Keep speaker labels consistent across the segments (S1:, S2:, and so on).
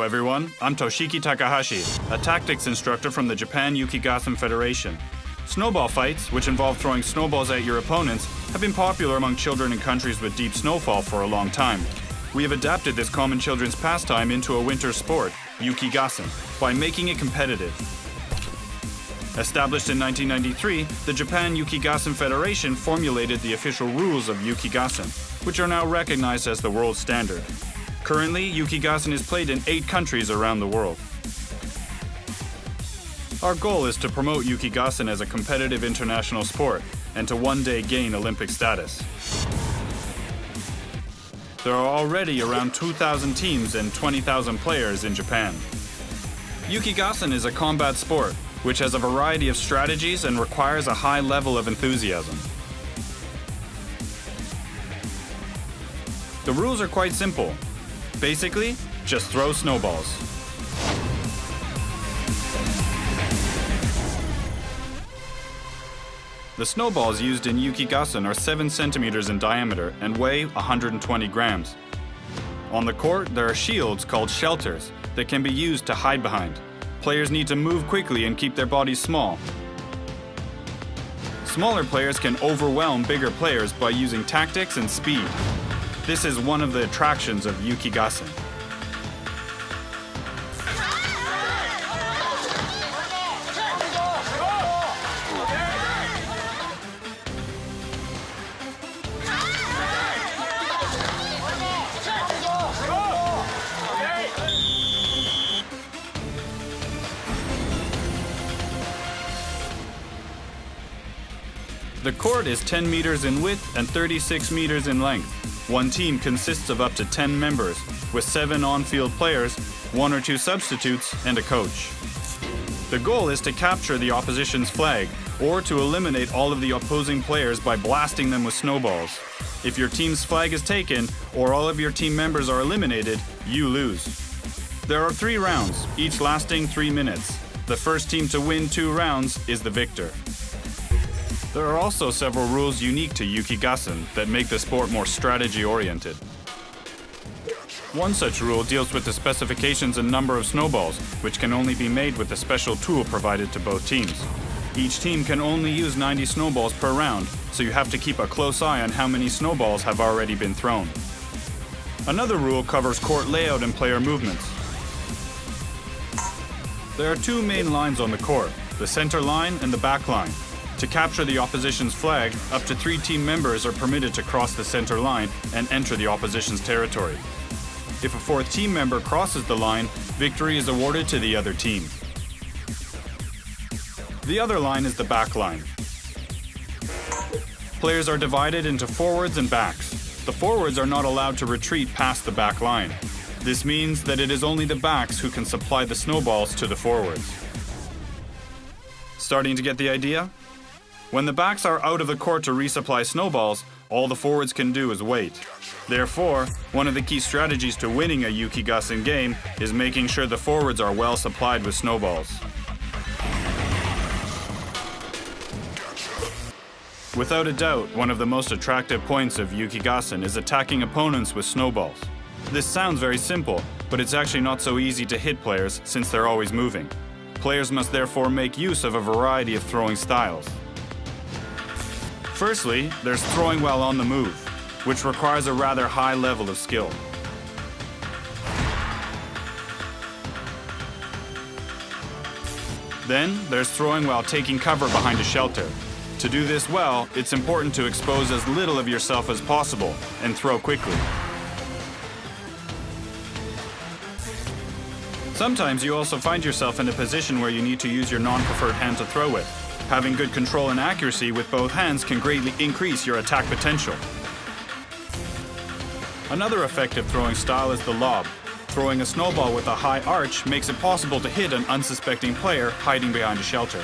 S1: Hello everyone, I'm Toshiki Takahashi, a tactics instructor from the Japan Yukigassen Federation. Snowball fights, which involve throwing snowballs at your opponents, have been popular among children in countries with deep snowfall for a long time. We have adapted this common children's pastime into a winter sport, Yukigassen, by making it competitive. Established in 1993, the Japan Yukigassen Federation formulated the official rules of Yukigassen, which are now recognized as the world standard. Currently, Yukigassen is played in 8 countries around the world. Our goal is to promote Yukigassen as a competitive international sport and to one day gain Olympic status. There are already around 2,000 teams and 20,000 players in Japan. Yukigassen is a combat sport, which has a variety of strategies and requires a high level of enthusiasm. The rules are quite simple. Basically, just throw snowballs. The snowballs used in Yukigassen are 7 centimeters in diameter and weigh 120 grams. On the court, there are shields called shelters that can be used to hide behind. Players need to move quickly and keep their bodies small. Smaller players can overwhelm bigger players by using tactics and speed. This is one of the attractions of Yukigassen. The court is 10 meters in width and 36 meters in length. One team consists of up to 10 members, with 7 on-field players, 1 or 2 substitutes, and a coach. The goal is to capture the opposition's flag, or to eliminate all of the opposing players by blasting them with snowballs. If your team's flag is taken, or all of your team members are eliminated, you lose. There are 3 rounds, each lasting 3 minutes. The first team to win 2 rounds is the victor. There are also several rules unique to Yukigassen that make the sport more strategy-oriented. One such rule deals with the specifications and number of snowballs, which can only be made with a special tool provided to both teams. Each team can only use 90 snowballs per round, so you have to keep a close eye on how many snowballs have already been thrown. Another rule covers court layout and player movements. There are 2 main lines on the court, the center line and the back line. To capture the opposition's flag, up to 3 team members are permitted to cross the center line and enter the opposition's territory. If a 4th team member crosses the line, victory is awarded to the other team. The other line is the back line. Players are divided into forwards and backs. The forwards are not allowed to retreat past the back line. This means that it is only the backs who can supply the snowballs to the forwards. Starting to get the idea? When the backs are out of the court to resupply snowballs, all the forwards can do is wait. Therefore, one of the key strategies to winning a Yukigassen game is making sure the forwards are well supplied with snowballs. Without a doubt, one of the most attractive points of Yukigassen is attacking opponents with snowballs. This sounds very simple, but it's actually not so easy to hit players since they're always moving. Players must therefore make use of a variety of throwing styles. Firstly, there's throwing while on the move, which requires a rather high level of skill. Then, there's throwing while taking cover behind a shelter. To do this well, it's important to expose as little of yourself as possible and throw quickly. Sometimes you also find yourself in a position where you need to use your non-preferred hand to throw with. Having good control and accuracy with both hands can greatly increase your attack potential. Another effective throwing style is the lob. Throwing a snowball with a high arch makes it possible to hit an unsuspecting player hiding behind a shelter.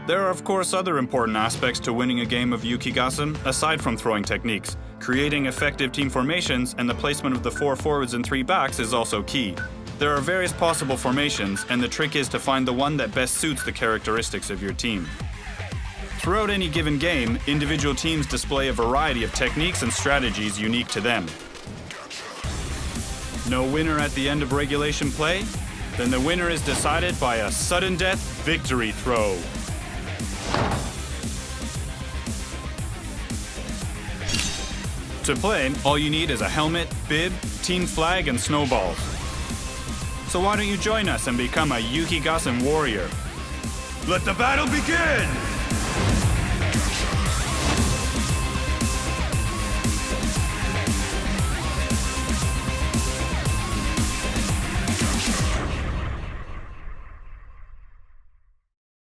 S1: There are of course other important aspects to winning a game of Yukigassen aside from throwing techniques. Creating effective team formations and the placement of the 4 forwards and 3 backs is also key. There are various possible formations, and the trick is to find the one that best suits the characteristics of your team. Throughout any given game, individual teams display a variety of techniques and strategies unique to them. No winner at the end of regulation play? Then the winner is decided by a sudden death victory throw. To play, all you need is a helmet, bib, team flag, and snowballs. So why don't you join us and become a Yukigassen warrior? Let the battle begin!